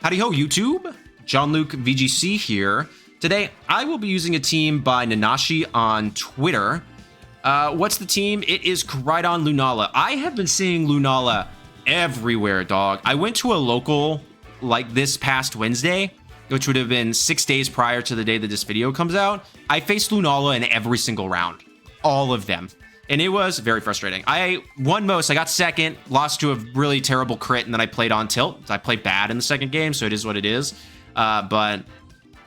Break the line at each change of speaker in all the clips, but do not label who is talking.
Howdy ho, YouTube! Jon-Luke VGC here. Today, I will be using a team by Nanashi on Twitter. What's the team? It is Koraidon and Lunala. I have been seeing Lunala everywhere, dog. I went to a local like this past Wednesday, which would have been 6 days prior to the day that this video comes out. I faced Lunala in every single round. All of them. And it was very frustrating. I won most. I got second, lost to a really terrible crit, and then I played on tilt. I played bad in the second game, so it is what it is. But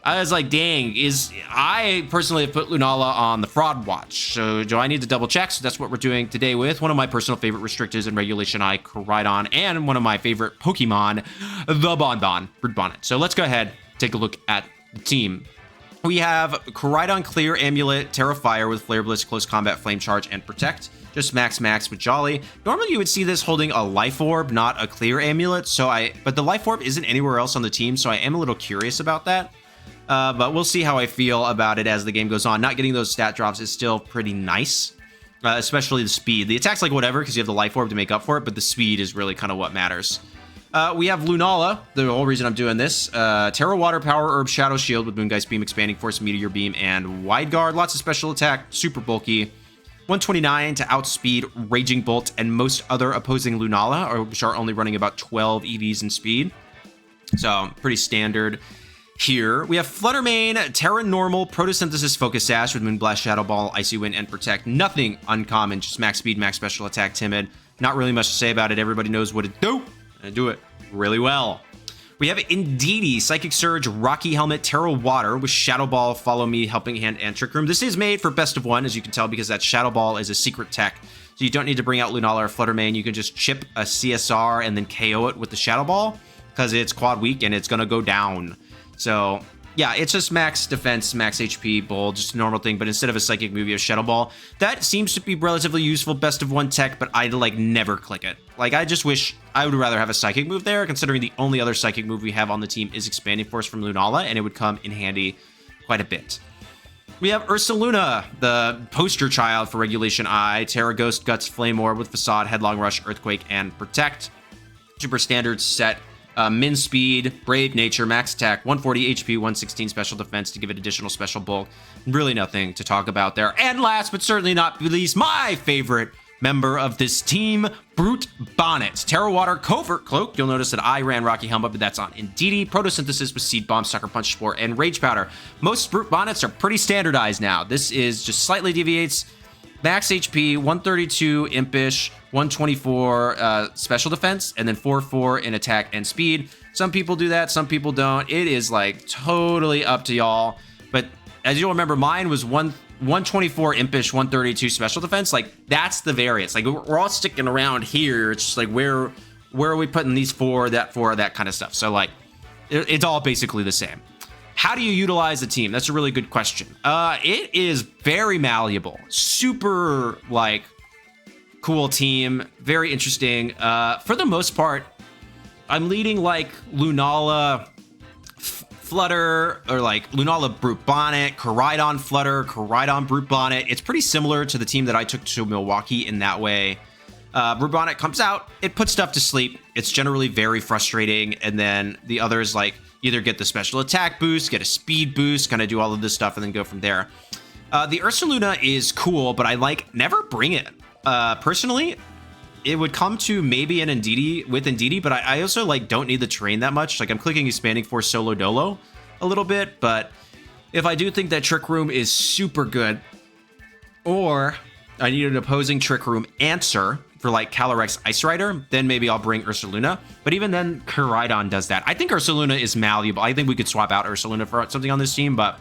I was like, dang, I personally have put Lunala on the fraud watch. So do I need to double check? So that's what we're doing today with one of my personal favorite restrictors in Regulation I, Koraidon, and one of my favorite Pokemon, the Bonnet. So let's go ahead, take a look at the team. We have Koraidon Clear Amulet, Tera Fire with Flare Blitz, Close Combat, Flame Charge, and Protect. Just max with Jolly. Normally you would see this holding a Life Orb, not a Clear Amulet. But the Life Orb isn't anywhere else on the team, so I am a little curious about that. But we'll see how I feel about it as the game goes on. Not getting those stat drops is still pretty nice, especially the speed. The attack's like whatever because you have the Life Orb to make up for it, but the speed is really kind of what matters. We have Lunala, the whole reason I'm doing this. Tera Water, Power Herb, Shadow Shield with Moongeist Beam, Expanding Force, Meteor Beam, and Wide Guard. Lots of special attack, super bulky. 129 to outspeed Raging Bolt and most other opposing Lunala, which are only running about 12 EVs in speed. So pretty standard here. We have Flutter Mane, Tera Normal, Photosynthesis, Focus Sash with Moonblast, Shadow Ball, Icy Wind, and Protect. Nothing uncommon, just max speed, max special attack, Timid. Not really much to say about it. Everybody knows what it do. And do it really well. We have Indeedee, Psychic Surge, Rocky Helmet, Tera Water with Shadow Ball, Follow Me, Helping Hand, and Trick Room. This is made for best of one, as you can tell, because that Shadow Ball is a secret tech. So you don't need to bring out Lunala or Flutter Mane. You can just chip a CSR and then KO it with the Shadow Ball, because it's quad weak and it's going to go down. So yeah, it's just max defense, max HP, bull, just a normal thing. But instead of a psychic move, you have Shadow Ball. That seems to be relatively useful, best of one tech, but I like never click it. Like I just wish I would rather have a psychic move there, considering the only other psychic move we have on the team is Expanding Force from Lunala, and it would come in handy quite a bit. We have Ursaluna, the poster child for Regulation I, Tera Ghost, Guts, Flame Orb with Facade, Headlong Rush, Earthquake, and Protect. Super standard set. Min speed, brave nature, max attack, 140 HP, 116 special defense to give it additional special bulk. Really nothing to talk about there. And last but certainly not least, my favorite member of this team, Brute Bonnet. Tera Water, Covert Cloak. You'll notice that I ran Rocky Helmet, but that's on Indeedee. Photosynthesis with Seed Bomb, Sucker Punch, Spore, and Rage Powder. Most Brute Bonnets are pretty standardized now. This is just slightly deviates. Max HP, 132 Impish, 124 special defense, and then 4-4 in attack and speed. Some people do that, some people don't. It is like totally up to y'all. But as you'll remember, mine was 124 Impish, 132 special defense. Like that's the variance. Like we're all sticking around here. It's just like where are we putting these for, that kind of stuff. So like it's all basically the same. How do you utilize the team? That's a really good question. It is very malleable, super like cool team, very interesting. For the most part, I'm leading like Lunala Flutter, or like Lunala Brute Bonnet, Koraidon Flutter, Koraidon Brute Bonnet. It's pretty similar to the team that I took to Milwaukee in that way. Brute Bonnet comes out, it puts stuff to sleep. It's generally very frustrating, and then the others like either get the special attack boost, get a speed boost, kind of do all of this stuff, and then go from there. The Ursaluna is cool, but I like never bring it. Personally, it would come to maybe an Indeedee with Indeedee, but I also like don't need the terrain that much. Like I'm clicking Expanding Force solo dolo a little bit, but if I do think that Trick Room is super good, or I need an opposing Trick Room answer for like Calyrex Ice Rider, then maybe I'll bring Ursaluna. But even then, Koraidon does that. I think Ursaluna is malleable. I think we could swap out Ursaluna for something on this team, but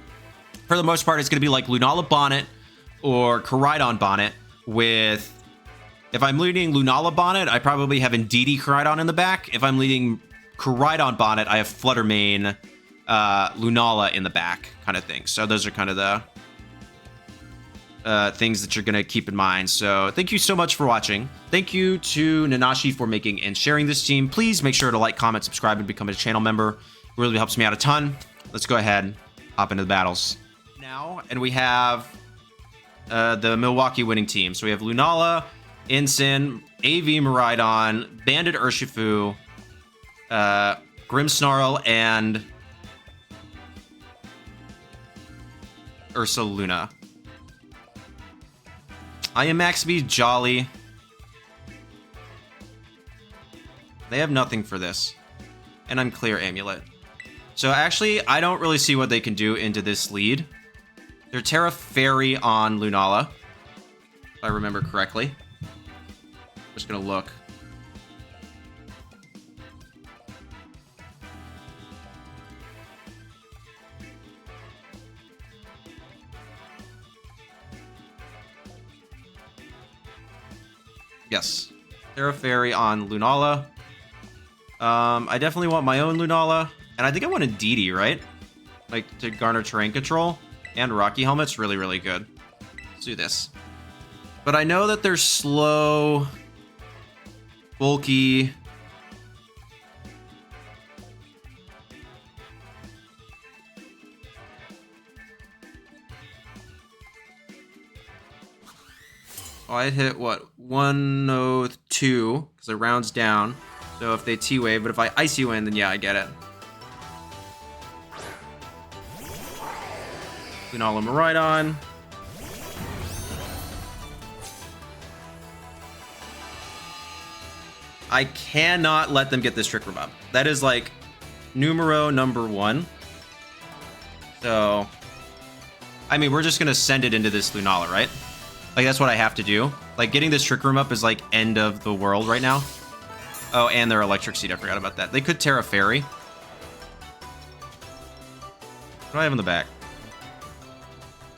for the most part, it's going to be like Lunala Bonnet or Koraidon Bonnet with... If I'm leading Lunala Bonnet, I probably have Indeedee Koraidon in the back. If I'm leading Koraidon Bonnet, I have Flutter Mane, Lunala in the back kind of thing. So those are kind of the things that you're going to keep in mind. So thank you so much for watching. Thank you to Nanashi for making and sharing this team. Please make sure to like, comment, subscribe, and become a channel member. It really helps me out a ton. Let's go ahead, hop into the battles now. And we have the Milwaukee winning team. So we have Lunala, Ensign, AV Miraidon, Bandit Urshifu, Grimmsnarl and Ursaluna. I am Max B Jolly. They have nothing for this. And I'm Clear Amulet. So actually, I don't really see what they can do into this lead. They're Tera Fairy on Lunala, if I remember correctly. Just gonna look. Yes, Tera Fairy on Lunala. I definitely want my own Lunala, and I think I want Indeedee, right? Like, to garner terrain control, and Rocky Helmet's really, really good. Let's do this. But I know that they're slow, bulky. Oh, I hit, what, 102, because it rounds down. So if they T-Wave, but if I Icy Wind, then yeah, I get it. Lunala Miraidon. I cannot let them get this Trick Room up. That is like numero number 1. So, I mean, we're just going to send it into this Lunala, right? Like, that's what I have to do. Like, getting this Trick Room up is like end of the world right now. Oh, and their Electric Seed. I forgot about that. They could Tera Fairy. What do I have in the back?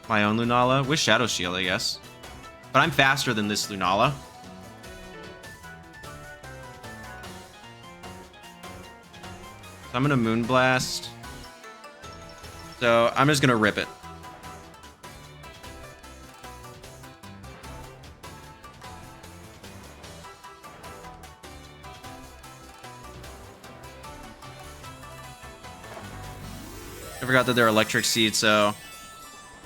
My own Lunala with Shadow Shield, I guess. But I'm faster than this Lunala. So I'm going to Moonblast. So I'm just going to rip it. I forgot that they're Electric Seed, so...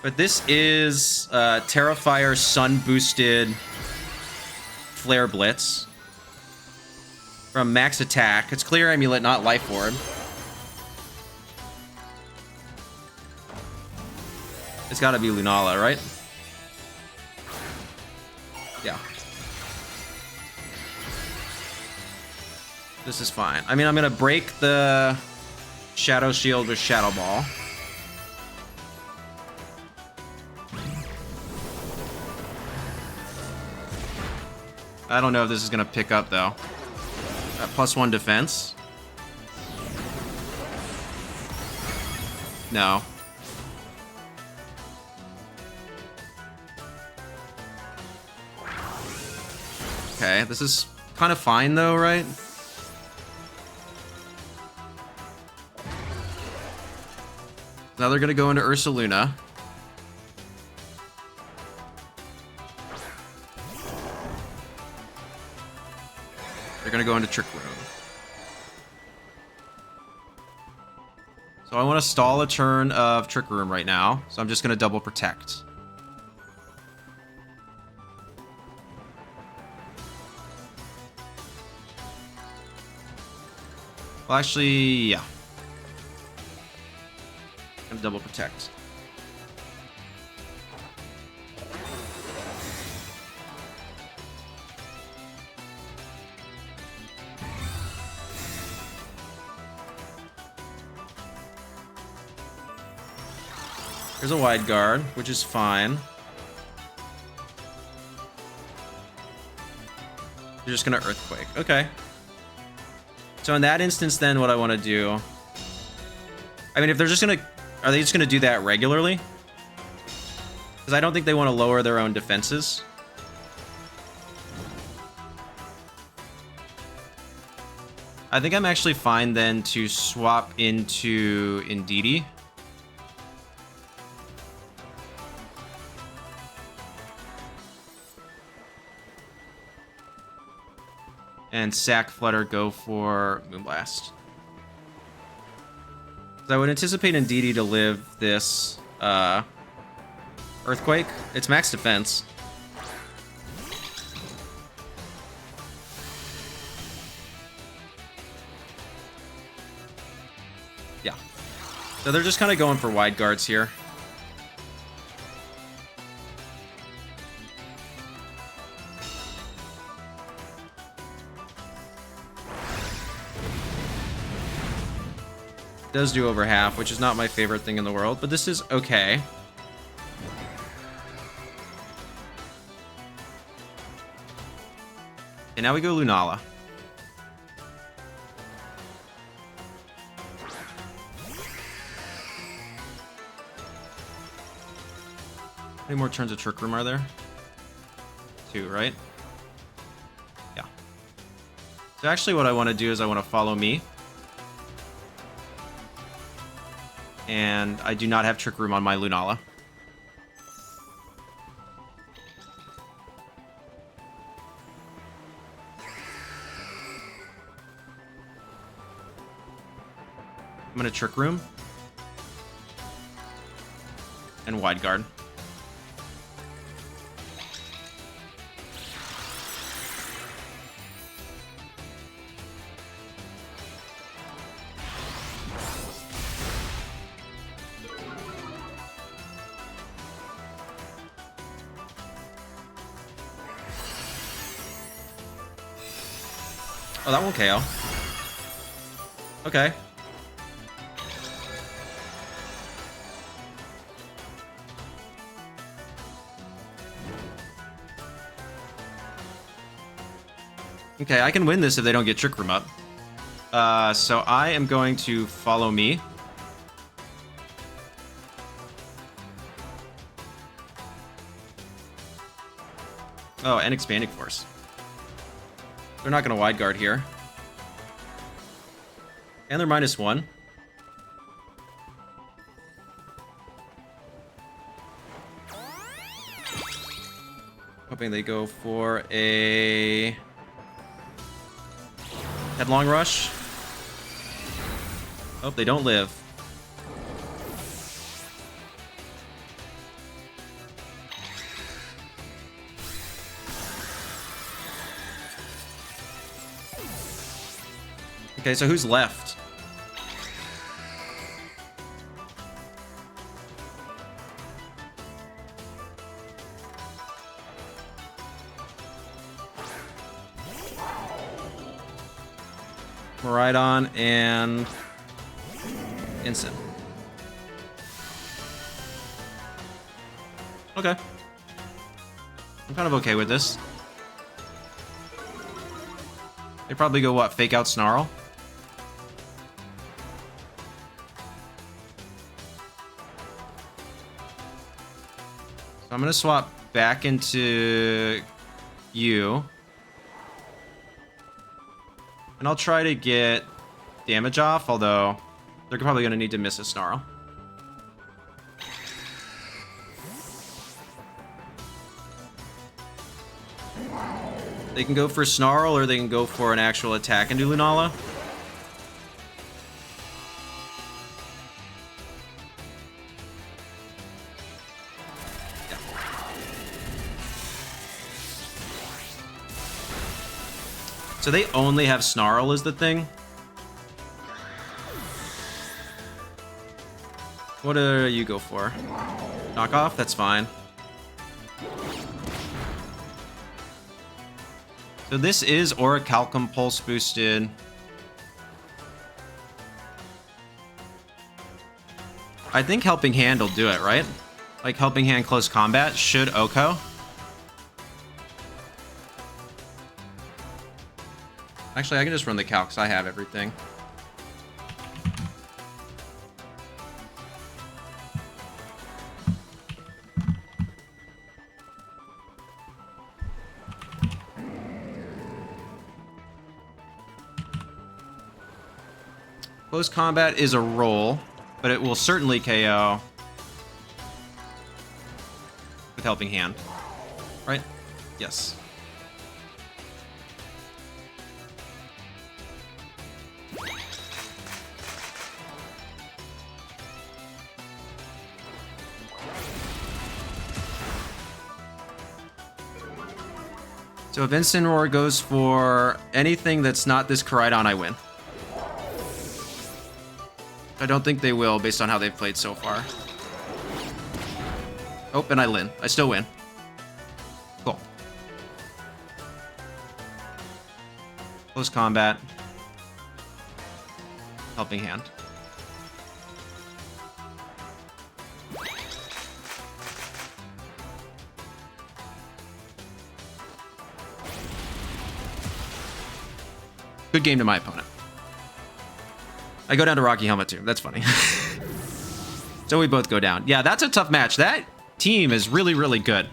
But this is Terrifire Sun Boosted Flare Blitz from Max Attack. It's Clear Amulet, not Life Orb. It's gotta be Lunala, right? Yeah. This is fine. I mean, I'm gonna break the Shadow Shield with Shadow Ball. I don't know if this is going to pick up, though. +1 defense. No. Okay, this is kind of fine, though, right? Now they're going to go into Ursaluna. They're going to go into Trick Room. So I want to stall a turn of Trick Room right now. So I'm just going to double protect. Well, actually, yeah. I'm going to double protect. There's a wide guard, which is fine. You're just gonna Earthquake. Okay. So in that instance, then what I want to do... I mean, if they're just gonna... Are they just gonna do that regularly? Because I don't think they want to lower their own defenses. I think I'm actually fine then to swap into Indeedee. And sack Flutter, go for Moonblast. So I would anticipate Indeedee to live this Earthquake. It's max defense. Yeah. So they're just kind of going for wide guards here. Does do over half, which is not my favorite thing in the world, but this is okay. And now we go Lunala. How many more turns of Trick Room are there? 2, right? Yeah. So actually what I want to do is I want to follow me. And I do not have Trick Room on my Lunala. I'm going to Trick Room. And Wide Guard. Oh, that won't KO. Okay. Okay, I can win this if they don't get Trick Room up. So I am going to follow me. Oh, and Expanding Force. They're not going to Wide Guard here. And they're -1. Hoping they go for a Headlong Rush. Oh, they don't live. Okay, so who's left? Miraidon and Instant. Okay. I'm kind of okay with this. They probably go, what, Fake Out Snarl? So I'm going to swap back into you. And I'll try to get damage off, although they're probably going to need to miss a Snarl. They can go for Snarl, or they can go for an actual attack into Lunala. Yeah. So they only have Snarl is the thing. What do you go for? Knock off? That's fine. So this is Orichalcum Pulse boosted. I think Helping Hand will do it, right? Like Helping Hand close combat should OHKO. Actually, I can just run the calc because I have everything. Close combat is a roll, but it will certainly KO with Helping Hand, right? Yes. So if Instant Roar goes for anything that's not this Koraidon, I win. I don't think they will, based on how they've played so far. Oh, and I win. I still win. Cool. Close combat. Helping hand. Good game to my opponent. I go down to Rocky Helmet too. That's funny. So we both go down. Yeah, that's a tough match. That team is really, really good.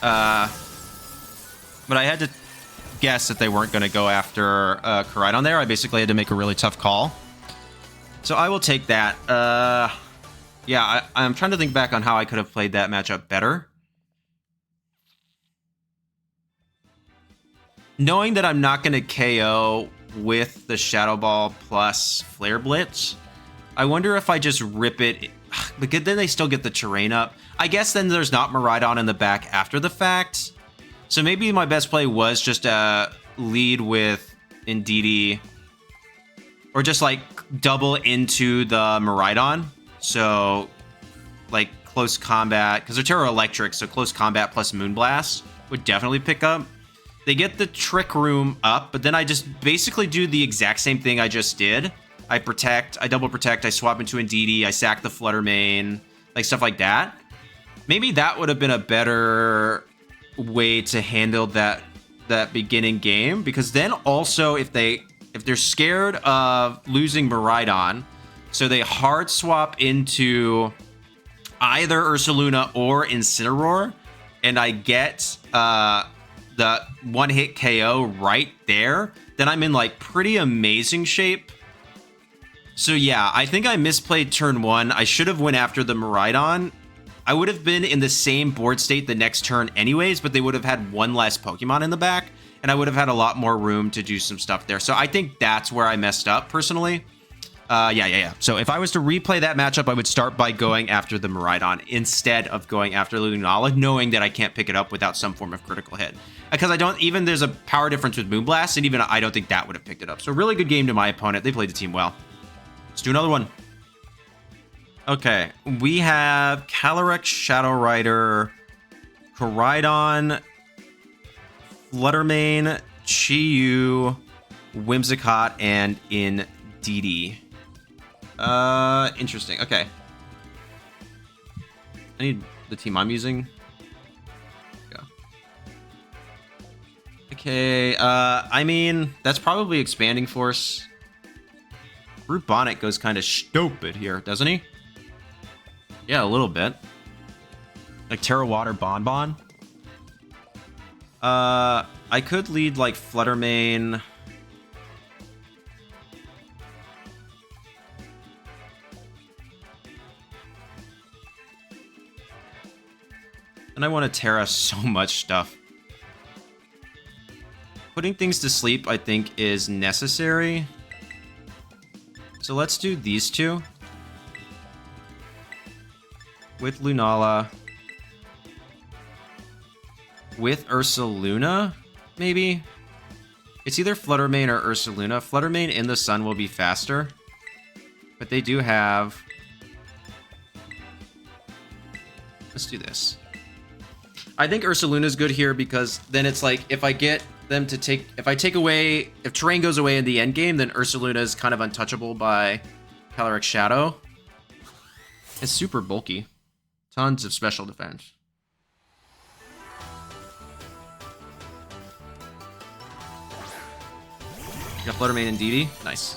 But I had to guess that they weren't going to go after Koraidon there. I basically had to make a really tough call. So I will take that. Yeah, I'm trying to think back on how I could have played that matchup better. Knowing that I'm not going to KO with the Shadow Ball plus Flare Blitz, I wonder if I just rip it, because then they still get the terrain up. I guess then there's not Miraidon in the back after the fact. So maybe my best play was just lead with Indeedee, or just like double into the Miraidon. So like close combat, because they're Tera Electric, so close combat plus Moonblast would definitely pick up. They get the Trick Room up, but then I just basically do the exact same thing I just did. I protect, I double protect, I swap into Indeedee, I sack the Flutter Mane, like stuff like that. Maybe that would have been a better way to handle that beginning game, because then also if they're scared of losing Miraidon, so they hard swap into either Ursaluna or Incineroar, and I get the one-hit KO right there, then I'm in like pretty amazing shape. So yeah, I think I misplayed turn one. I should have went after the Miraidon. I would have been in the same board state the next turn anyways, but they would have had one less Pokemon in the back, and I would have had a lot more room to do some stuff there. So I think that's where I messed up personally. Yeah. So if I was to replay that matchup, I would start by going after the Miraidon instead of going after Lunala, knowing that I can't pick it up without some form of critical hit. Because there's a power difference with Moonblast, and even I don't think that would have picked it up. So really good game to my opponent. They played the team well. Let's do another one. Okay, we have Calyrex Shadow Rider, Koraidon, Flutter Mane, Chi-Yu, Whimsicott, and Indeedee. Interesting. Okay. I need the team I'm using. Go. Okay, I mean, that's probably Expanding Force. Root Bonnet goes kind of stupid here, doesn't he? Yeah, a little bit. Like Tera Water Bonbon. I could lead like Flutter Mane. And I want to Tera so much stuff. Putting things to sleep, I think, is necessary. So let's do these two. With Lunala. With Ursaluna, maybe? It's either Flutter Mane or Ursaluna. Flutter Mane in the sun will be faster. But they do have... Let's do this. I think Ursaluna's good here because then it's like, if I get them to take... If terrain goes away in the end game, then Ursaluna is kind of untouchable by Calyrex Shadow. It's super bulky. Tons of special defense. Got Flutter Mane and Indeedee. Nice.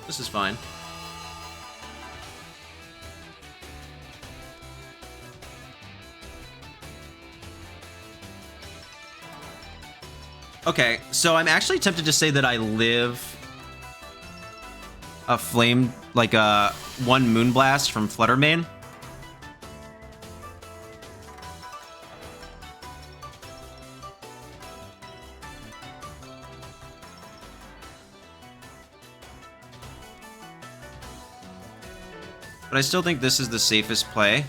This is fine. Okay, so I'm actually tempted to say that I live a flame, like a one Moonblast from Flutter Mane. But I still think this is the safest play.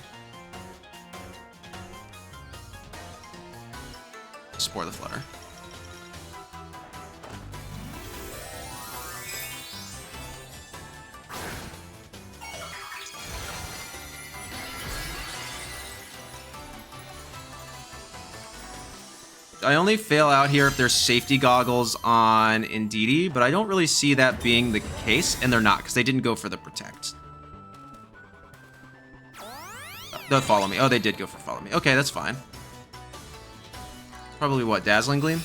Spore the Flutter. I only fail out here if there's safety goggles on Indeedee, but I don't really see that being the case, and they're not, because they didn't go for the protect. They'll follow me. Oh, they did go for follow me. Okay, that's fine. Probably what? Dazzling Gleam?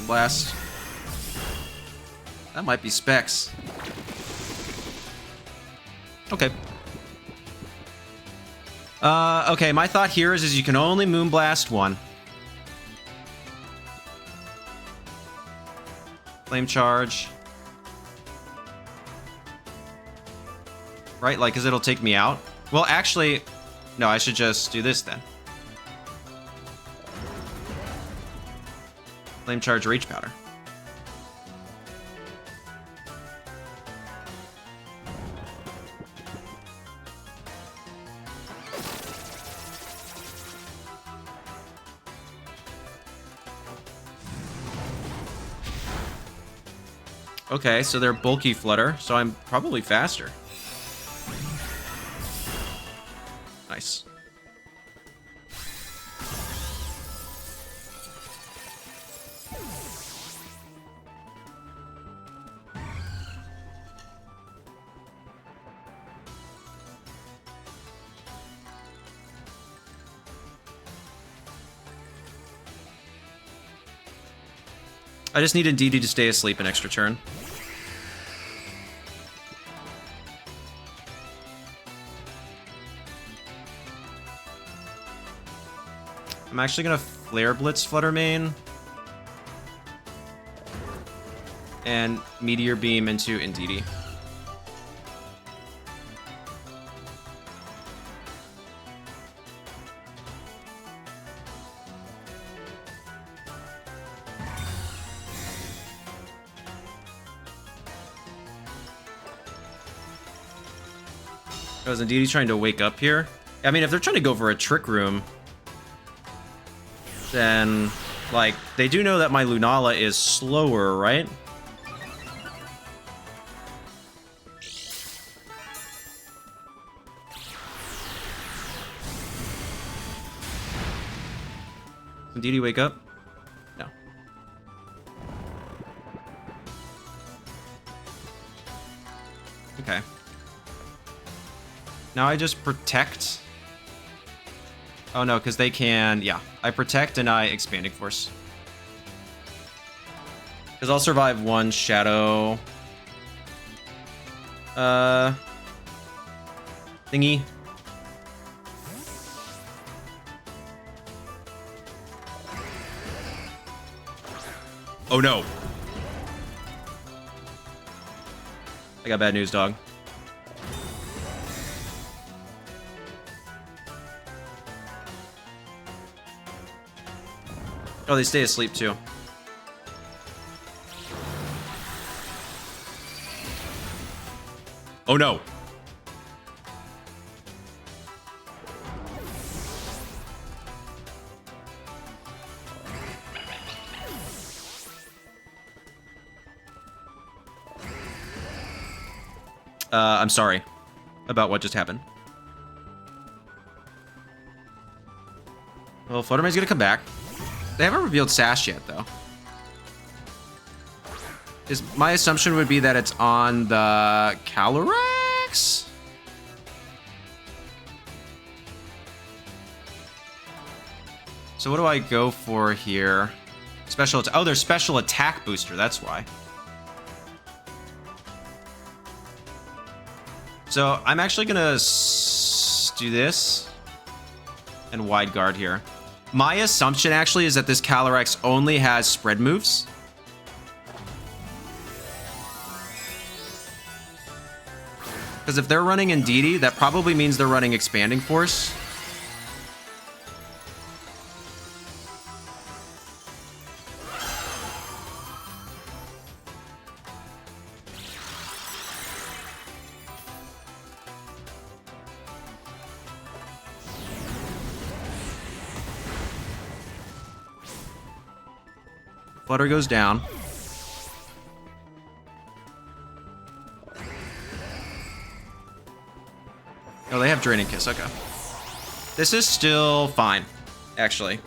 Blast. That might be Specs. Okay. Okay, my thought here is you can only Moonblast one. Flame Charge. Right, like, because it'll take me out. Well, actually, no, I should just do this then. Flame Charge Rage Powder. Okay, so they're bulky Flutter, so I'm probably faster. Nice. I just need Indeedee to stay asleep an extra turn. I'm actually gonna Flare Blitz Flutter Mane and Meteor Beam into Indeedee. Is Indeedee trying to wake up here? I mean, if they're trying to go for a Trick Room, then, like, they do know that my Lunala is slower, right? Indeedee wake up? No. Okay. Now I just protect. Oh no, because they can, yeah. I protect and I Expanding Force. Because I'll survive one Shadow... thingy. Oh no! I got bad news, dog. Oh, they stay asleep too. Oh no. I'm sorry about what just happened. Well, Flutter Mane's gonna come back. They haven't revealed Sash yet, though. My assumption would be that it's on the Calyrex? So what do I go for here? Oh, there's special attack booster, that's why. So I'm actually gonna do this and wide guard here. My assumption actually is that this Calyrex only has spread moves. Because if they're running Indeedee, that probably means they're running Expanding Force. Flutter goes down. Oh, they have Draining Kiss. Okay. This is still fine, actually.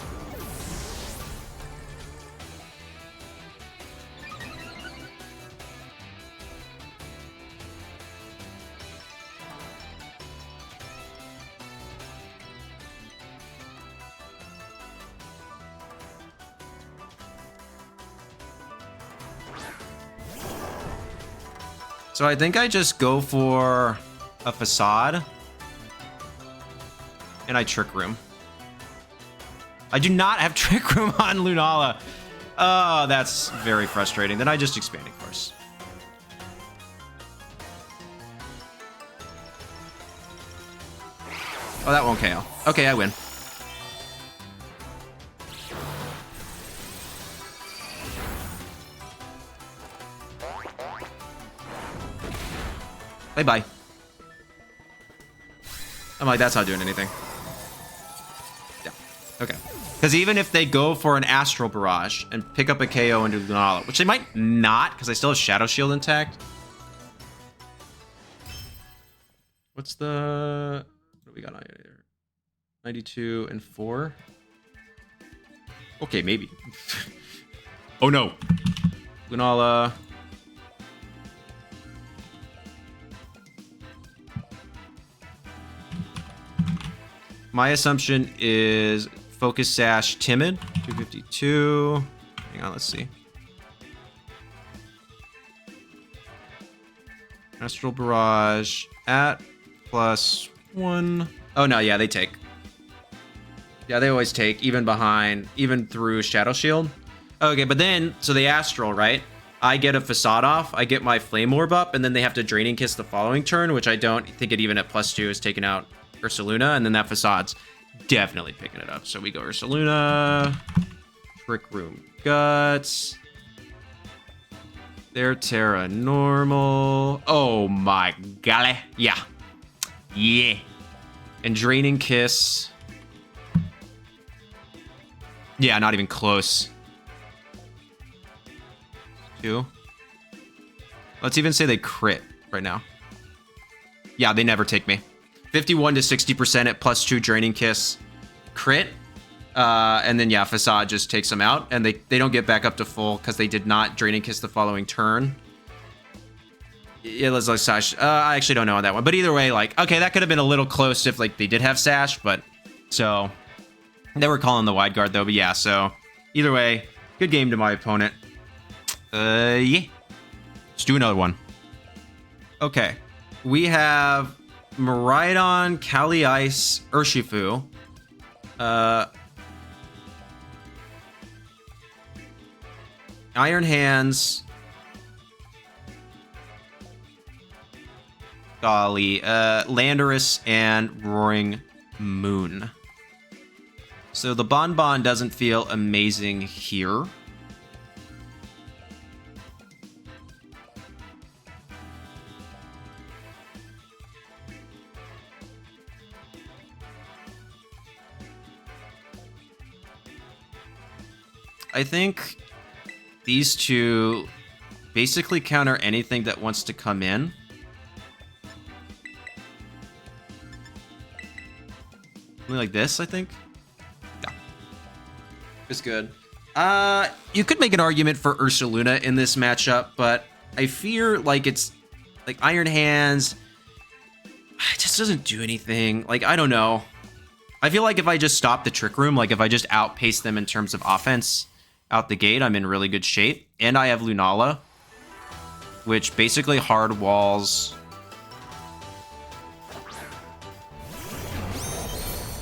So I think I just go for a Facade. And I Trick Room. I do not have Trick Room on Lunala. Oh, that's very frustrating. Then I just Expanding Force. Oh, that won't KO. Okay, I win. Bye-bye. I'm like, that's not doing anything. Yeah, okay. Because even if they go for an Astral Barrage and pick up a KO into Lunala, which they might not, because I still have Shadow Shield intact. What's the... What do we got on here? 92 and 4. Okay, maybe. Oh no. Lunala. My assumption is Focus Sash Timid. 252. Hang on, let's see. Astral Barrage at +1. Oh no, yeah, they take. Yeah, they always take, even behind, even through Shadow Shield. Okay, but then, so they Astral, right? I get a Facade off, I get my Flame Orb up, and then they have to Draining Kiss the following turn, which I don't think it even at +2 is taking out Ursaluna, and then that Facade's definitely picking it up. So we go Ursaluna, Trick Room Guts, their Terra Normal. Oh my golly. Yeah. Yeah. And Draining Kiss. Yeah, not even close. 2. Let's even say they crit right now. Yeah, they never take me. 51 to 60% at +2 Draining Kiss. Crit. And then, yeah, Facade just takes them out. And they don't get back up to full because they did not Draining Kiss the following turn. Yeah, let's like Sash. I actually don't know on that one. But either way, like, okay, that could have been a little close if, like, they did have Sash. But, so... They were calling the wide guard, though. But, yeah, so... Either way, good game to my opponent. Yeah. Let's do another one. Okay. We have... Miraidon, Kali Ice, Urshifu. Iron Hands. Golly. Landorus and Roaring Moon. So the Bonbon doesn't feel amazing here. I think these two basically counter anything that wants to come in. Something like this, I think. Yeah. It's good. You could make an argument for Ursaluna in this matchup, but I fear like it's like Iron Hands. It just doesn't do anything. Like, I don't know. I feel like if I just stop the Trick Room, like if I just outpace them in terms of offense out the gate, I'm in really good shape. And I have Lunala, which basically hard walls.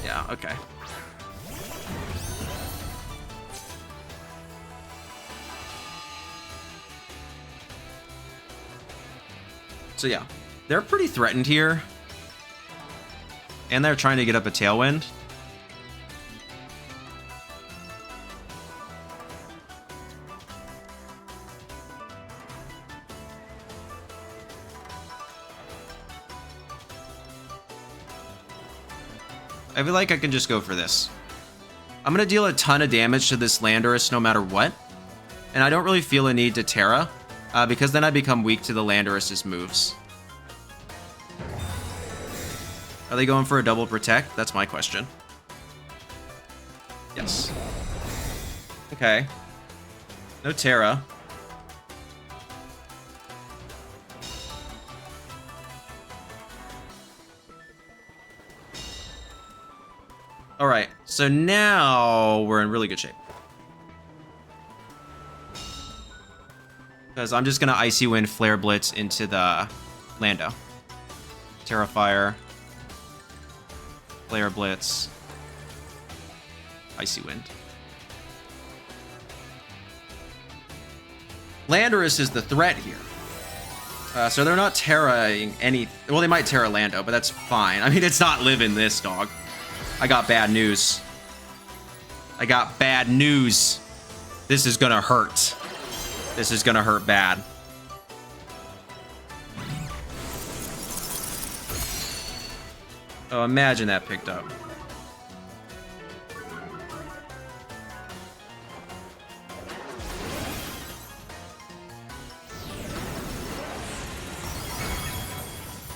Yeah, okay. So yeah, they're pretty threatened here. And they're trying to get up a Tailwind. I feel like I can just go for this. I'm going to deal a ton of damage to this Landorus no matter what. And I don't really feel a need to Tera, because then I become weak to the Landorus's moves. Are they going for a double protect? That's my question. Yes. Okay. No Tera. All right, so now we're in really good shape. Because I'm just going to Icy Wind Flare Blitz into the Lando. Tera Fire. Flare Blitz. Icy Wind. Landorus is the threat here. So they're not Terraing any... Well, they might Terra Lando, but that's fine. I mean, it's not living this, dog. I got bad news. I got bad news. This is gonna hurt. This is gonna hurt bad. Oh, imagine that picked up.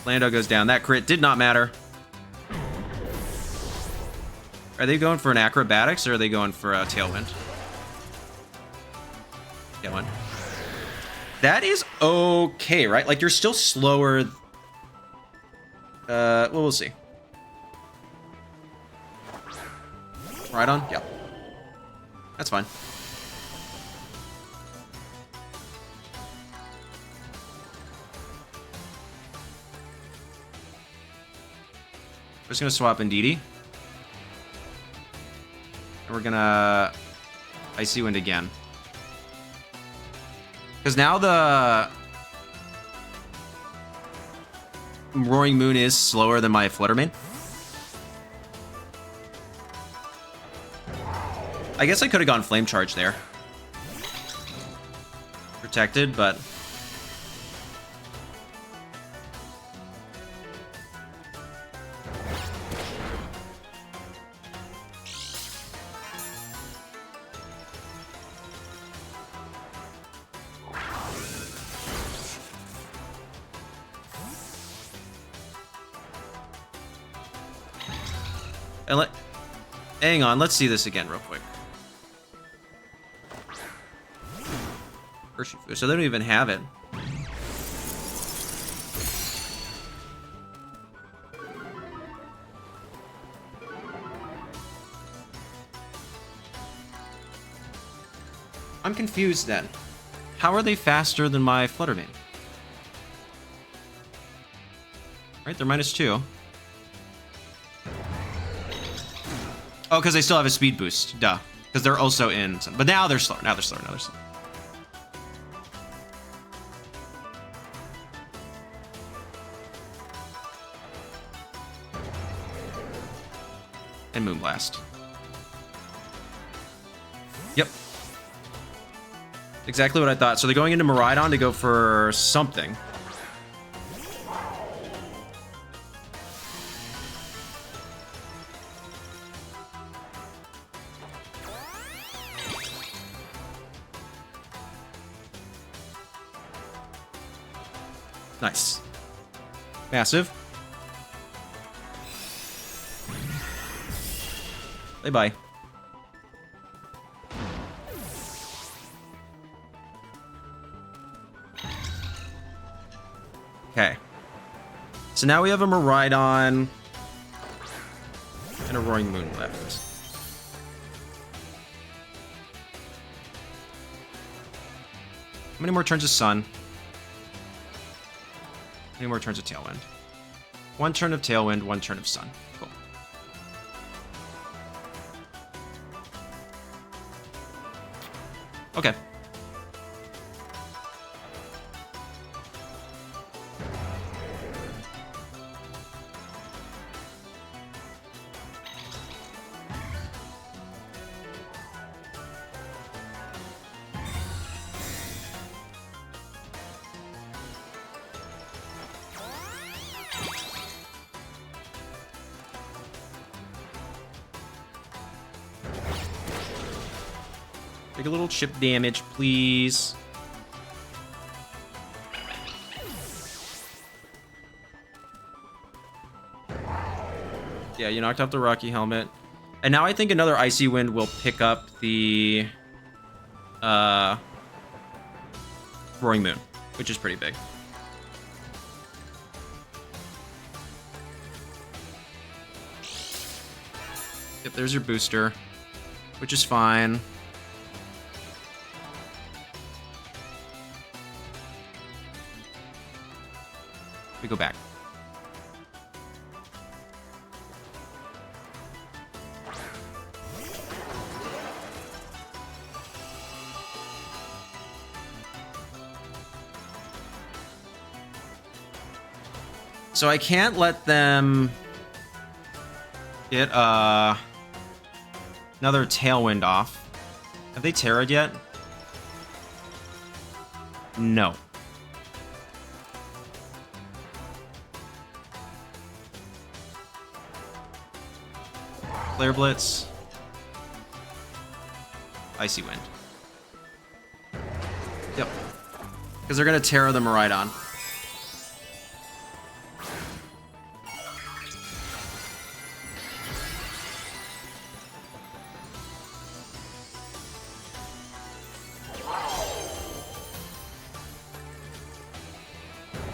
Lando goes down. That crit did not matter. Are they going for an acrobatics or are they going for a tailwind? Tailwind. That is okay, right? Like, you're still slower. Well, we'll see. Right on? Yep. That's fine. We're just gonna swap Indeedee. And we're gonna Icy Wind again. Because now the Roaring Moon is slower than my Flutter Mane. I guess I could have gone Flame Charge there. Protected, but... And hang on, let's see this again real quick. So they don't even have it. I'm confused then. How are they faster than my Flutter Mane? Right, they're -2. Oh, because they still have a speed boost. Duh. Because they're also in... But now they're slower. Now they're slower. Now they're slower. And Moonblast. Yep. Exactly what I thought. So they're going into Miraidon to go for something. Nice. Massive. Bye-bye. Okay. So now we have a Miraidon and a Roaring Moon left. How many more turns of Sun? How many more turns of Tailwind? 1 turn of Tailwind, 1 turn of Sun. Cool. Okay. Take a little chip damage, please. Yeah, you knocked off the Rocky Helmet. And now I think another Icy Wind will pick up the Roaring Moon, which is pretty big. Yep, there's your booster, which is fine. We go back. So I can't let them get another Tailwind off. Have they Terra'd yet? No. Flare Blitz. Icy Wind. Yep. Because they're going to Tera the Miraidon.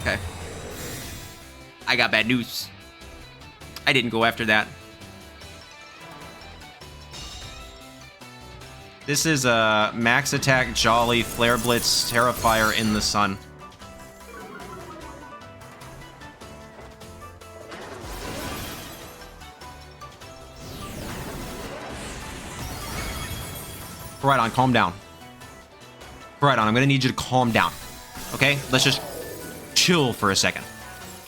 Okay. I got bad news. I didn't go after that. This is a max attack, Jolly, Flare Blitz, Tera Fire in the sun. Koraidon, calm down. Koraidon, I'm gonna need you to calm down. Okay? Let's just chill for a second.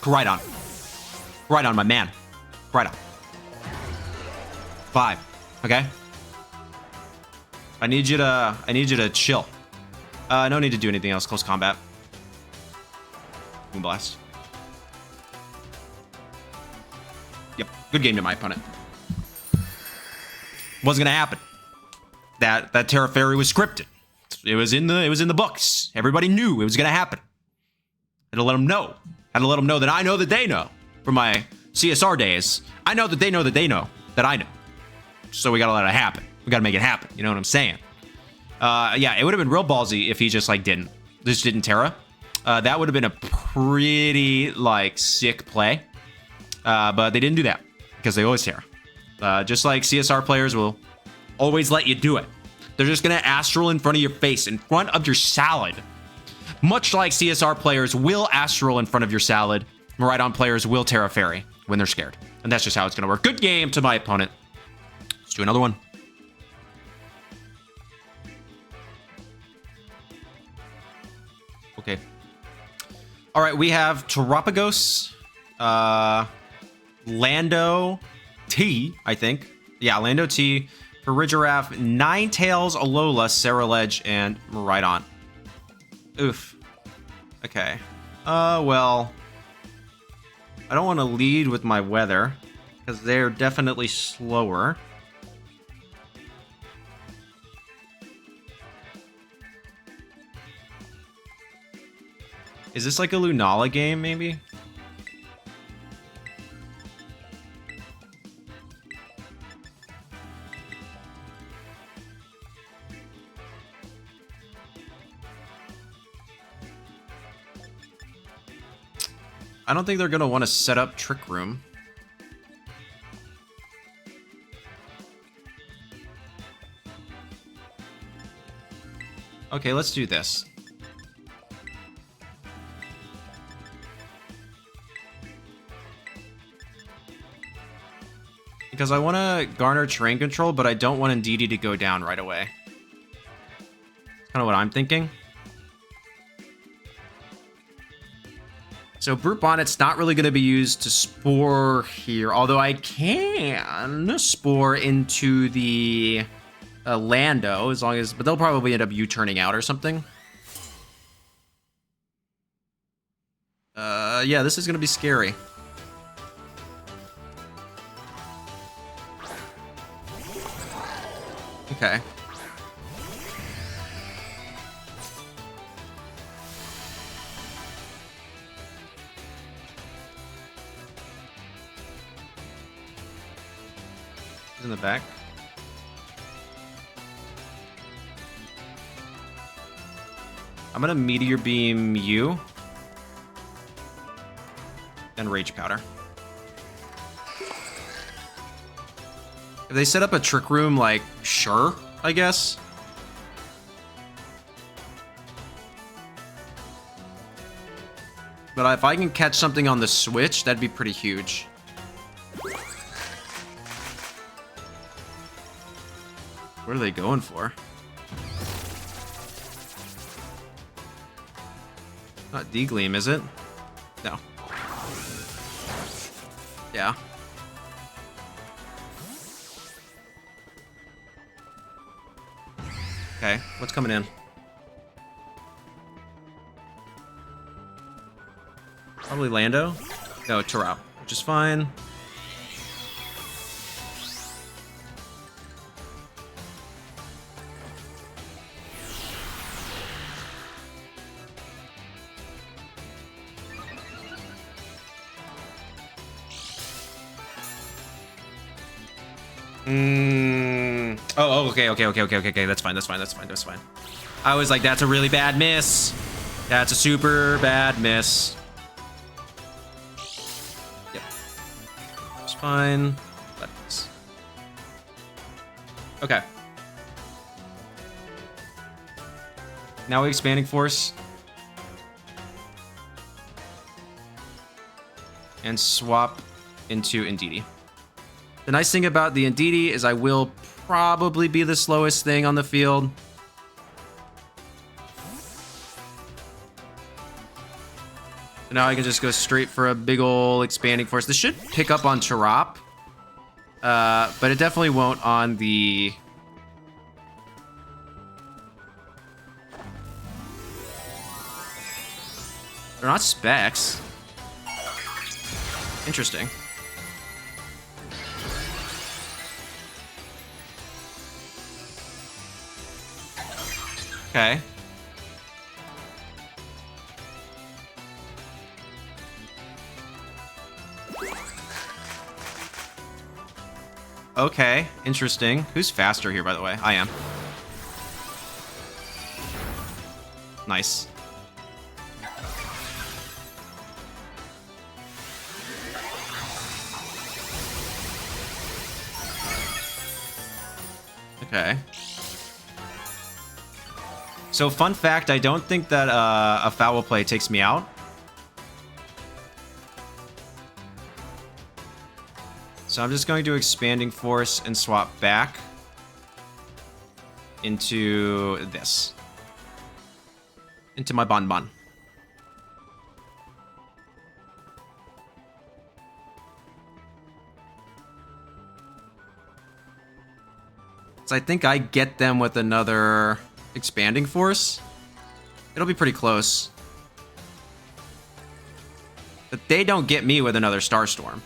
Koraidon. Koraidon, my man. Koraidon. 5. Okay? I need you to chill. No need to do anything else. Close combat. Moonblast. Yep. Good game to my opponent. Wasn't gonna happen. That Tera Fairy was scripted. It was in the books. Everybody knew it was gonna happen. Had to let them know. Had to let them know that I know that they know. From my CSR days, I know that they know that I know. So we gotta let it happen. We gotta make it happen. You know what I'm saying? Yeah, it would have been real ballsy if he just like didn't Tera. That would have been a pretty like sick play. But they didn't do that because they always Tera. Just like CSR players will always let you do it. They're just gonna Astral in front of your face, in front of your salad. Much like CSR players will Astral in front of your salad, Miraidon players will Tera Fairy when they're scared. And that's just how it's gonna work. Good game to my opponent. Let's do another one. Okay. All right, we have Terapagos, Lando T, I think. Yeah, Lando T, Farigiraf, Ninetales, Alola, Sarah-Ledge, and Miraidon. Oof. Okay. Well, I don't want to lead with my weather, because they're definitely slower. Is this like a Lunala game, maybe? I don't think they're going to want to set up Trick Room. Okay, let's do this. Because I want to garner terrain control, but I don't want Indeedee to go down right away. That's kind of what I'm thinking. So Brute Bonnet's not really going to be used to spore here, although I can spore into the Lando, as long as, but they'll probably end up U-turning out or something. Yeah, this is going to be scary. Okay. He's in the back. I'm gonna Meteor Beam you. And Rage Powder. If they set up a Trick Room, like, sure, I guess. But if I can catch something on the switch, that'd be pretty huge. What are they going for? Not D-Gleam, is it? No. Yeah. Okay, what's coming in? Probably Lando? No, Tera, which is fine. Oh, okay. That's fine. I was like, that's a really bad miss. That's a super bad miss. Yep. It's fine. Let's. Okay. Now we expanding force. And swap into Indeedee. The nice thing about the Indeedee is I will probably be the slowest thing on the field. So now I can just go straight for a big ol' expanding force. This should pick up on Tera, but it definitely won't on the... They're not specs. Interesting. Okay. Okay, interesting. Who's faster here, by the way? I am. Nice. Okay. So, fun fact, I don't think that a foul play takes me out. So I'm just going to expanding force and swap back into this. Into my Bonbon. So I think I get them with another expanding force. It'll be pretty close. But they don't get me with another Starstorm.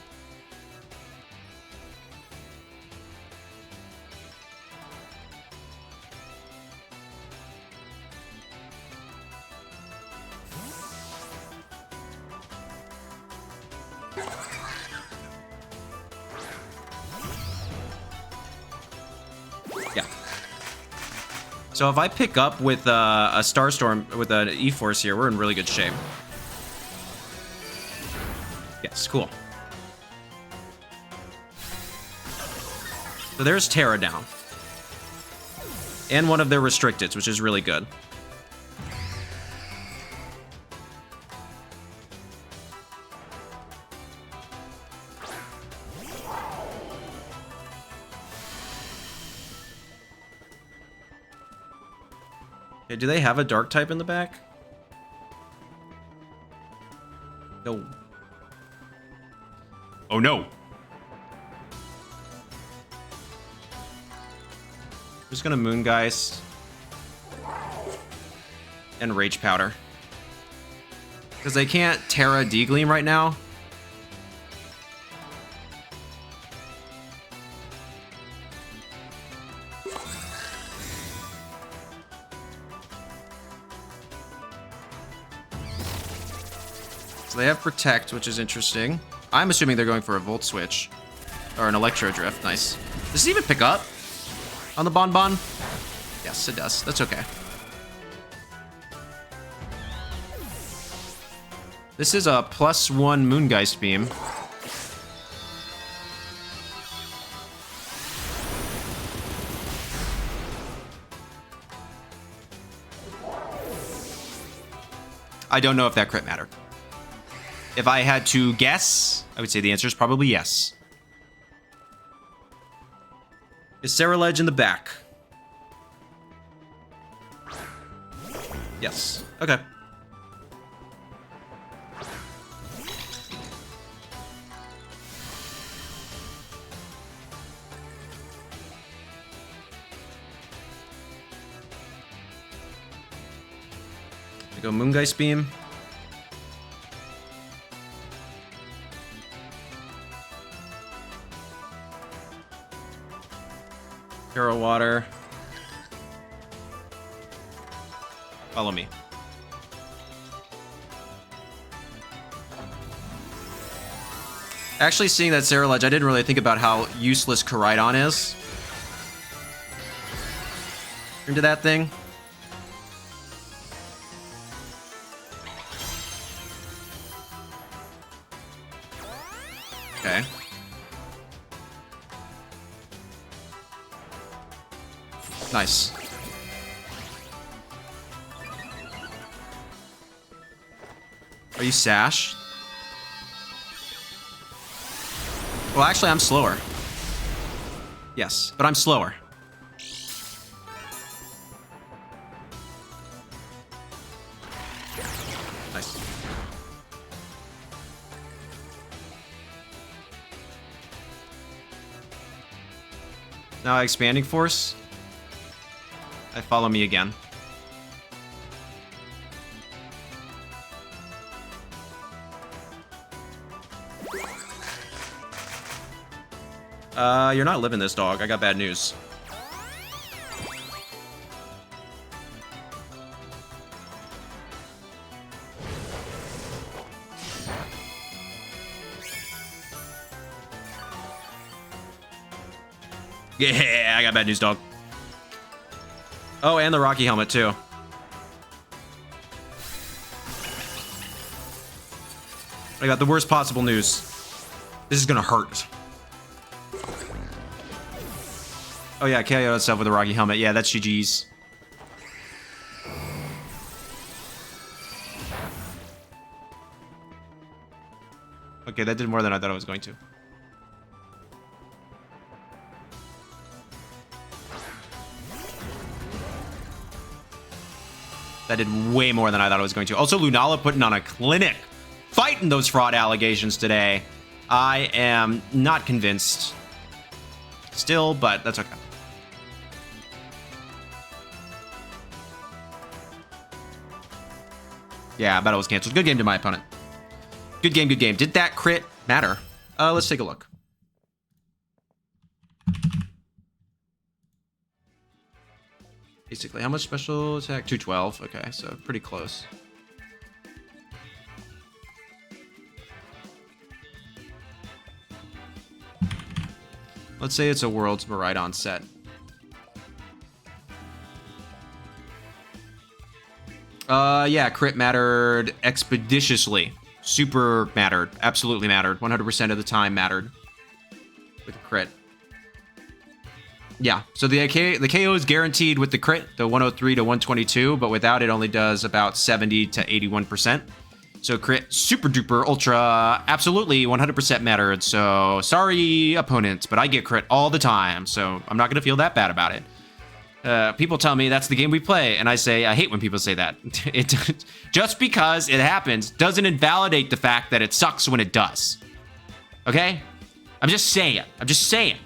Yeah. So if I pick up with a Starstorm with an E-Force here, we're in really good shape. Yes, cool. So there's Tera down. And one of their restricteds, which is really good. Okay, do they have a dark type in the back? No. Oh no. I'm just gonna Moongeist and Rage Powder. Because they can't Tera D-Gleam right now. So they have Protect, which is interesting. I'm assuming they're going for a Volt Switch. Or an Electro Drift. Nice. Does it even pick up on the Bonbon? Yes, it does. That's okay. This is a +1 Moongeist Beam. I don't know if that crit mattered. If I had to guess, I would say the answer is probably yes. Is Tera Ledge in the back? Yes. Okay. I go Moongeist Beam. Tera Water. Follow me. Actually, seeing that Tera Ledge, I didn't really think about how useless Koraidon is. Into that thing. Okay. Nice. Are you Sash? Well, actually, I'm slower. Yes, but I'm slower. Nice. Now expanding force. I follow me again. You're not living this, dog. I got bad news. Yeah, I got bad news, dog. Oh, and the Rocky helmet, too. I got the worst possible news. This is gonna hurt. Oh yeah, KO itself with a Rocky helmet. Yeah, that's GG's. Okay, that did more than I thought it was going to. That did way more than I thought it was going to. Also, Lunala putting on a clinic. Fighting those fraud allegations today. I am not convinced. Still, but that's okay. Yeah, battle was canceled. Good game to my opponent. Good game, good game. Did that crit matter? Let's take a look. Basically, how much special attack? 212. Okay, so pretty close. Let's say it's a World's Miraidon set. Yeah, crit mattered expeditiously. Super mattered. Absolutely mattered. 100% of the time mattered. With a crit. Yeah, so the KO is guaranteed with the crit, the 103 to 122, but without it only does about 70 to 81%. So crit, super duper, ultra, absolutely 100% mattered. So sorry, opponents, but I get crit all the time, so I'm not going to feel that bad about it. People tell me that's the game we play, and I say I hate when people say that. Just because it happens doesn't invalidate the fact that it sucks when it does. Okay? I'm just saying.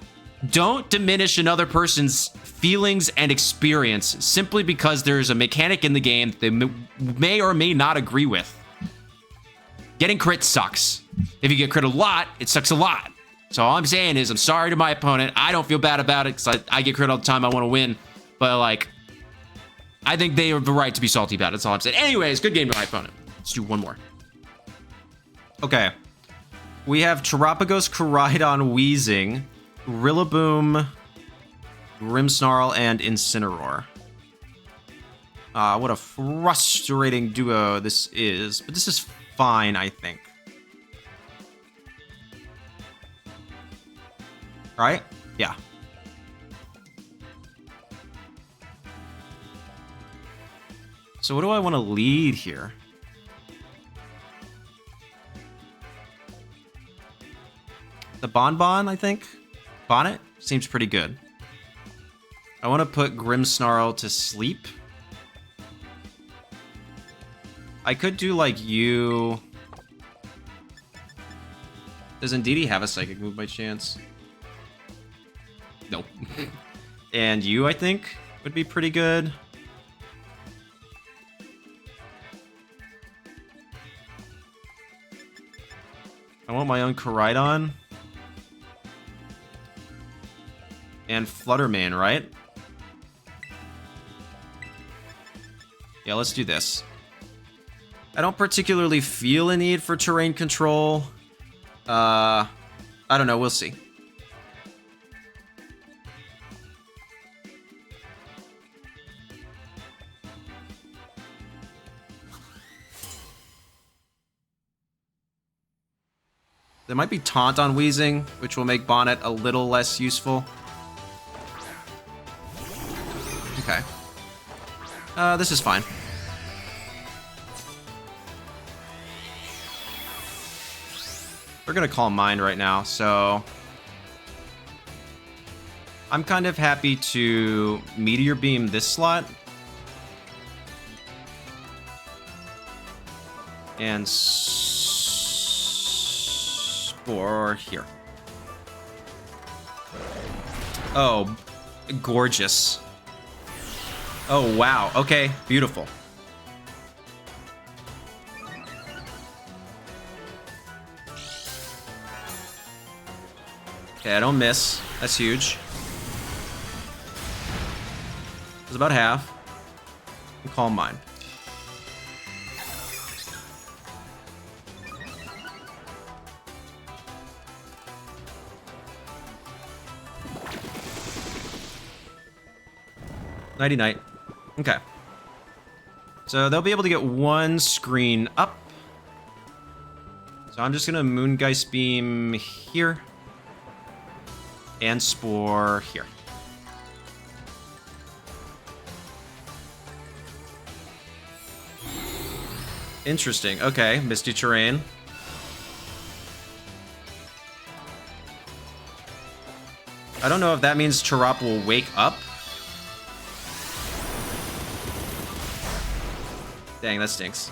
Don't diminish another person's feelings and experience simply because there's a mechanic in the game that they may or may not agree with. Getting crit sucks. If you get crit a lot, it sucks a lot. So all I'm saying is I'm sorry to my opponent. I don't feel bad about it because I get crit all the time. I want to win. But, like, I think they have the right to be salty about it. That's all I'm saying. Anyways, good game to my opponent. Let's do one more. Okay. We have Terapagos, Koraidon, Wheezing, Rillaboom, Grimmsnarl, and Incineroar. What a frustrating duo this is. But this is fine, I think. Right? Yeah. So what do I want to lead here? The Bonbon, I think. Bonnet seems pretty good. I want to put Grimmsnarl to sleep. I could do like you. Does Indeedee have a psychic move by chance? Nope. And you, I think, would be pretty good. I want my own Koraidon. And Flutter Mane, right? Yeah, let's do this. I don't particularly feel a need for terrain control. I don't know, we'll see. There might be Taunt on Wheezing, which will make Bonnet a little less useful. Okay. This is fine. We're gonna Calm Mind right now, so I'm kind of happy to Meteor Beam this slot. And Spore here. Oh, gorgeous. Oh, wow. Okay, beautiful. Okay, I don't miss. That's huge. It's about half. And Calm Mind. Nighty-night. Okay. So they'll be able to get one screen up. So I'm just gonna Moongeist Beam here. And Spore here. Interesting. Okay, Misty Terrain. I don't know if that means Chirop will wake up. Dang, that stinks.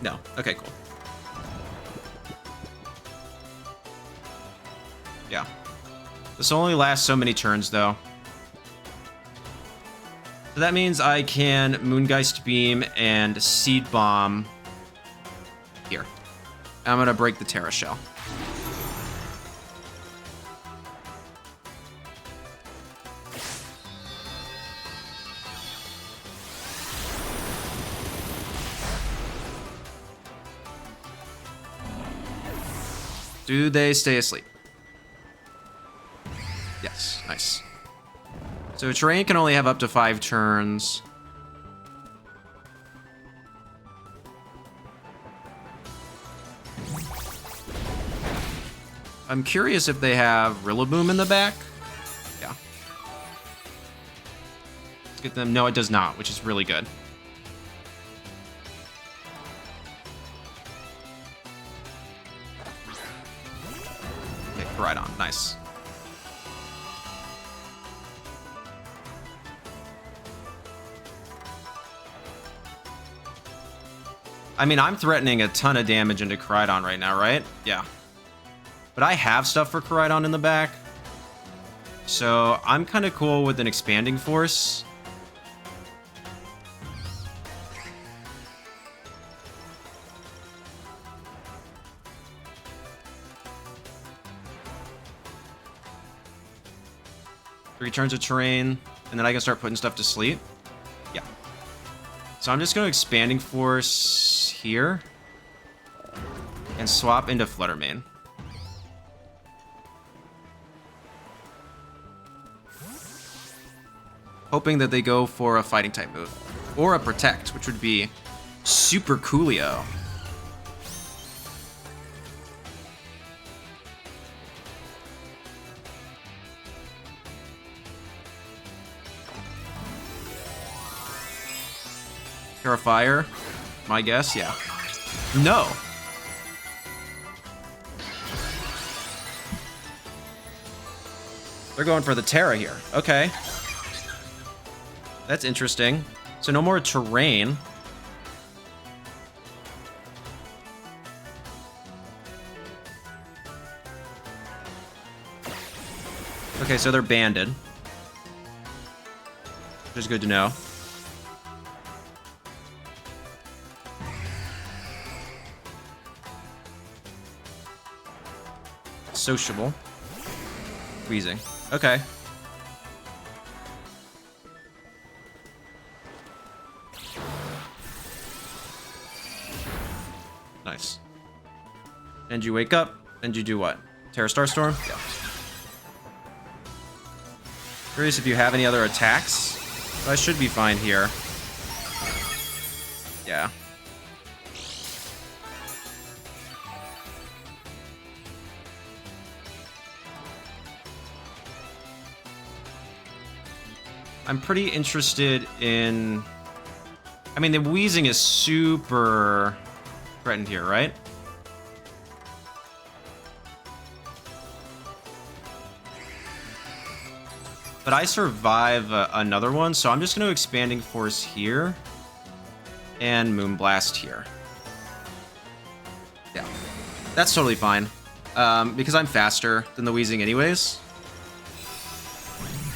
No. Okay, cool. Yeah. This only lasts so many turns, though. So that means I can Moongeist Beam and Seed Bomb here. I'm gonna break the Tera Shell. Do they stay asleep? Yes, nice. So terrain can only have up to 5 turns. I'm curious if they have Rillaboom in the back. Yeah. Let's get them. No, it does not, which is really good. Okay, Koraidon, nice. I mean, I'm threatening a ton of damage into Koraidon right now, right? Yeah. But I have stuff for Koraidon in the back. So I'm kind of cool with an Expanding Force. Returns of terrain, and then I can start putting stuff to sleep. Yeah. So I'm just going to Expanding Force here and swap into Flutter Mane. Hoping that they go for a Fighting type move or a Protect, which would be super coolio. Tera Fire, my guess, yeah. No. They're going for the Tera here. Okay. That's interesting. So no more terrain. Okay, so they're banded. Which is good to know. Sociable. Wheezing. Okay. Nice. And you wake up, and you do what? Terra Starstorm? Yeah. Curious if you have any other attacks. But I should be fine here. Yeah. I'm pretty interested in... I mean, the wheezing is super threatened here, right? But I survive another one, so I'm just going to Expanding Force here. And Moonblast here. Yeah. That's totally fine. Because I'm faster than the wheezing anyways.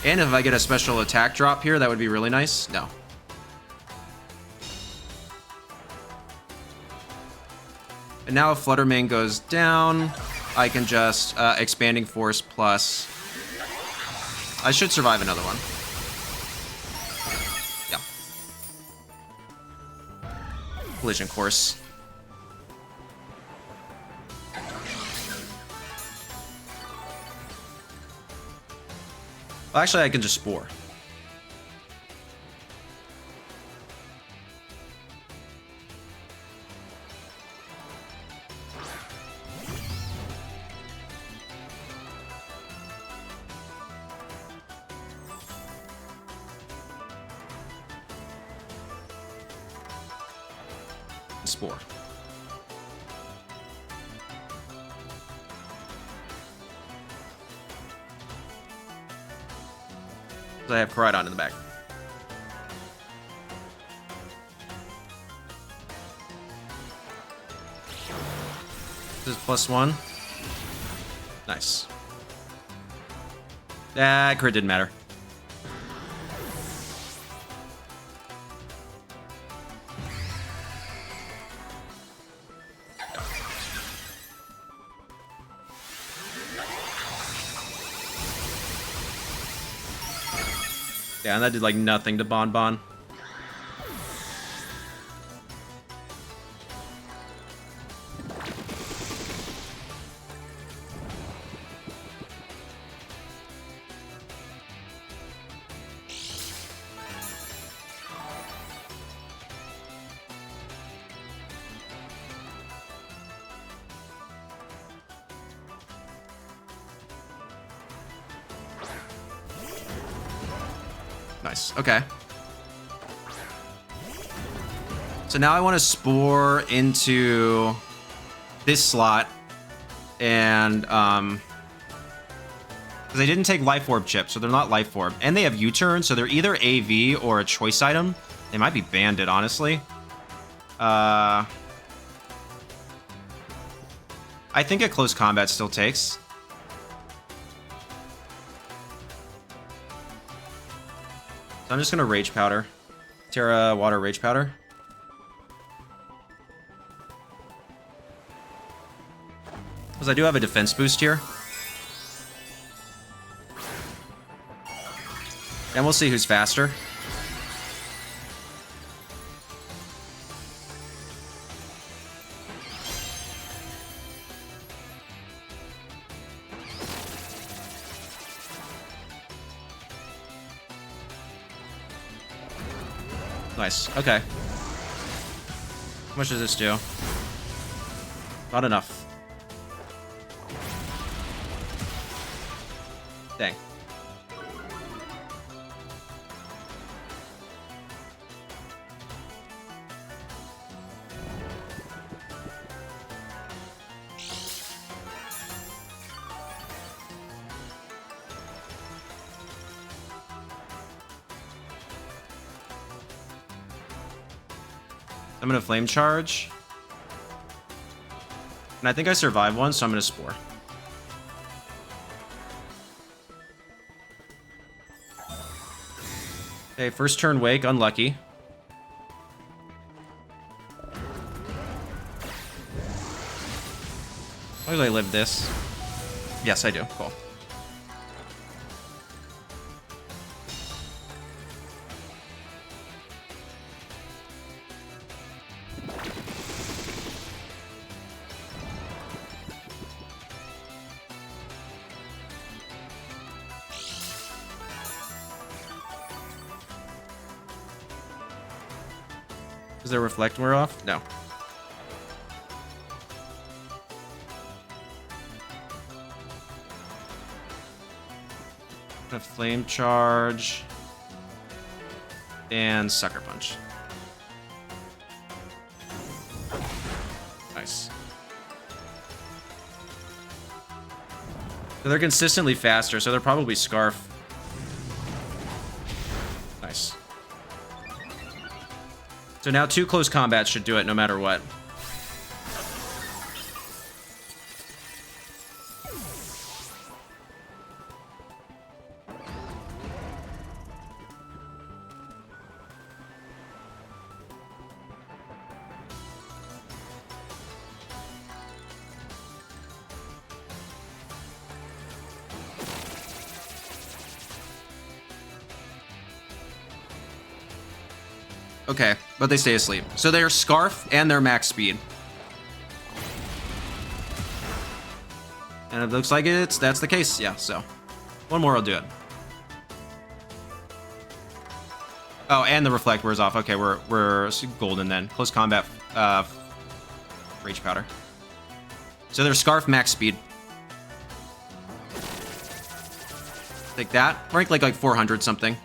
And if I get a special attack drop here, that would be really nice. No. And now if Flutter Mane goes down, I can just Expanding Force plus... I should survive another one. Yeah. Collision Course. Well, actually, I can just Spore. Spore. I have Koraidon in the back. This is +1. Nice. That crit didn't matter. Yeah, and that did like nothing to Bon. Nice. Okay. So now I want to Spore into this slot, and because they didn't take Life Orb chip, so they're not Life Orb, and they have U-turn, so they're either AV or a choice item. They might be banded, honestly. I think a close combat still takes. So I'm just going to Rage Powder. Tera Water Rage Powder. Because I do have a defense boost here. And we'll see who's faster. Nice. Okay. How much does this do? Not enough. Dang. I'm gonna flame charge. And I think I survived one, so I'm gonna spore. Okay, first turn wake, unlucky. Why do I live this? Yes, I do. Cool. Does their reflect wear off? No. A flame charge and sucker punch. Nice. So they're consistently faster, so they're probably Scarf. Nice. So now 2 close combats should do it no matter what. Okay, but they stay asleep. So they're Scarf and they're max speed. And it looks like that's the case. Yeah, so one more will do it. Oh, and the reflect wears off. Okay, we're golden then. Close combat, rage powder. So they're Scarf max speed. Take that. Rank like 400 something.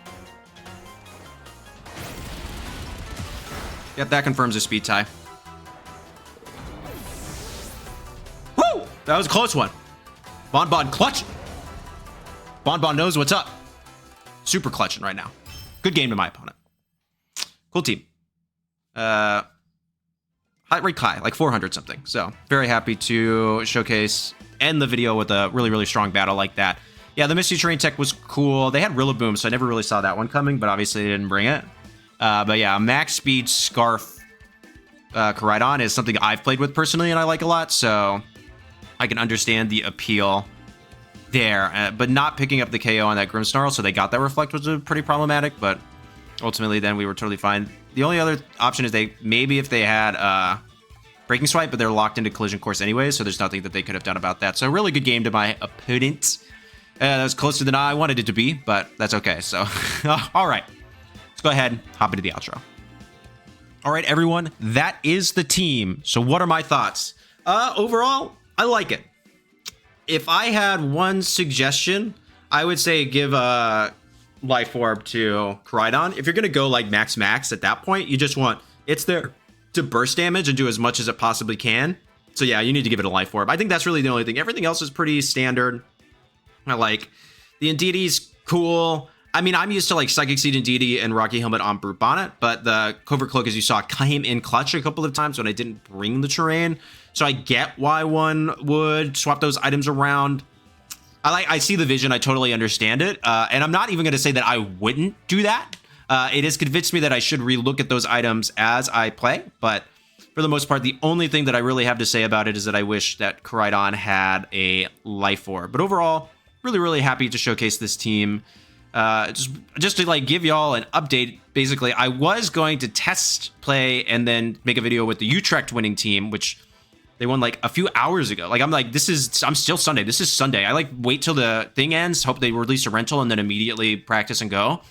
Yep, that confirms a speed tie. Woo! That was a close one. Bon clutch. Bon knows what's up. Super clutching right now. Good game to my opponent. Cool team. Height rate high, like 400 something. So very happy to showcase, end the video with a really, really strong battle like that. Yeah, the Misty Terrain tech was cool. They had Rillaboom, so I never really saw that one coming, but obviously they didn't bring it. But yeah, max speed Scarf Koraidon is something I've played with personally and I like a lot, so I can understand the appeal there. But not picking up the KO on that Grimmsnarl, so they got that Reflect, was pretty problematic, but ultimately then we were totally fine. The only other option is maybe if they had Breaking Swipe, but they're locked into Collision Course anyway, so there's nothing that they could have done about that. So a really good game to my opponent. That was closer than I wanted it to be, but that's okay. So, all right. Go ahead, hop into the outro. All right, everyone, that is the team. So what are my thoughts? Overall, I like it. If I had one suggestion, I would say give a Life Orb to Koraidon. If you're going to go like max at that point, you just want it's there to burst damage and do as much as it possibly can. So yeah, you need to give it a Life Orb. I think that's really the only thing. Everything else is pretty standard. I like the Indeedee's cool. I mean, I'm used to like Psychic Seed Indeedee and Rocky Helmet on Brute Bonnet, but the Covert Cloak, as you saw, came in clutch a couple of times when I didn't bring the terrain. So I get why one would swap those items around. I see the vision. I totally understand it. And I'm not even going to say that I wouldn't do that. It has convinced me that I should relook at those items as I play. But for the most part, the only thing that I really have to say about it is that I wish that Koraidon had a Life Orb. But overall, really, really happy to showcase this team. Just to like give y'all an update, basically, I was going to test play and then make a video with the Utrecht winning team, which they won like a few hours ago. Like, I'm still Sunday. This is Sunday. I like wait till the thing ends, hope they release a rental and then immediately practice and go.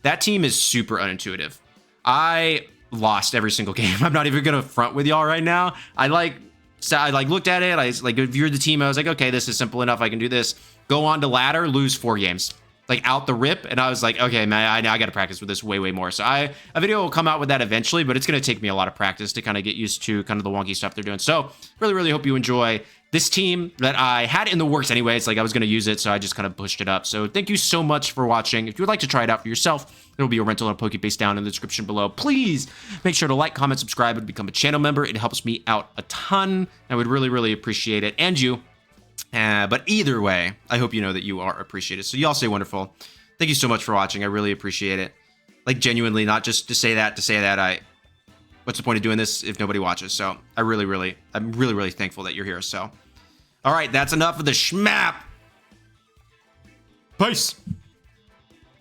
That team is super unintuitive. I lost every single game. I'm not even going to front with y'all right now. I looked at it. I like viewed the team. I was like, okay, this is simple enough. I can do this. Go on to ladder, lose 4 games. Like out the rip, and I was like, okay, man, I got to practice with this way more. So a video will come out with that eventually, but it's going to take me a lot of practice to kind of get used to kind of the wonky stuff they're doing. So really, really hope you enjoy this team that I had in the works anyway. It's like I was going to use it, so I just kind of pushed it up. So thank you so much for watching. If you would like to try it out for yourself, There will be a rental and a Pokebase down in the description below. Please make sure to like, comment, subscribe, and become a channel member. It helps me out a ton. I would really, really appreciate it. And you. But either way, I hope you know that you are appreciated. So y'all stay wonderful. Thank you so much for watching. I really appreciate it. Like, genuinely, not just to say that, what's the point of doing this if nobody watches? So I'm really, really thankful that you're here. So, all right, that's enough of the schmap. Peace.